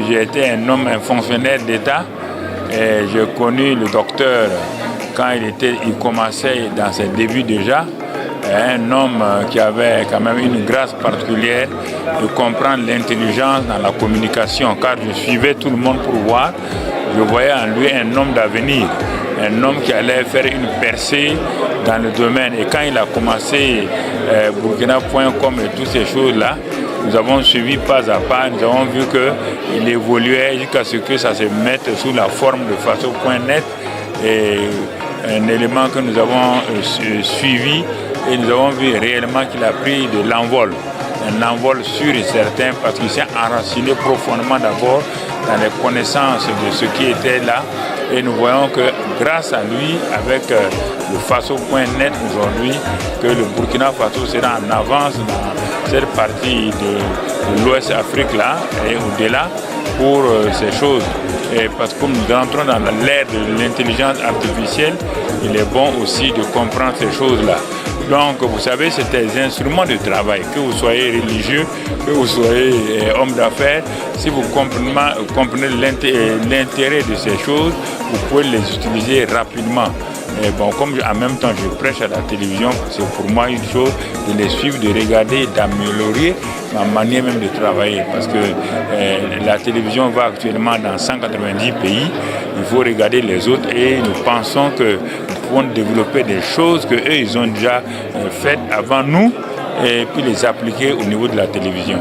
J'ai été un homme, un fonctionnaire d'État. J'ai connu le docteur quand il commençait dans ses débuts déjà. Un homme qui avait quand même une grâce particulière de comprendre l'intelligence dans la communication, car je suivais tout le monde pour voir. Je voyais en lui un homme d'avenir, un homme qui allait faire une percée dans le domaine. Et quand il a commencé Burkina.com et toutes ces choses-là, nous avons suivi pas à pas, nous avons vu qu'il évoluait jusqu'à ce que ça se mette sous la forme de Faso.net, et un élément que nous avons suivi, et nous avons vu réellement qu'il a pris de l'envol, un envol sûr et certain, parce qu'il s'est enraciné profondément d'abord dans les connaissances de ce qui était là, et nous voyons que grâce à lui, avec le Faso.net aujourd'hui, que le Burkina Faso sera en avance dans cette partie de l'Ouest Afrique là et au-delà pour ces choses. Et parce que nous entrons dans l'ère de l'intelligence artificielle, il est bon aussi de comprendre ces choses-là. Donc, vous savez, c'est des instruments de travail, que vous soyez religieux, que vous soyez homme d'affaires. Si vous comprenez l'intérêt de ces choses, vous pouvez les utiliser rapidement. Et bon, comme en même temps je prêche à la télévision, c'est pour moi une chose de les suivre, de regarder, d'améliorer ma manière même de travailler. Parce que la télévision va actuellement dans 190 pays, il faut regarder les autres et nous pensons que nous pouvons développer des choses qu'eux ils ont déjà faites avant nous et puis les appliquer au niveau de la télévision.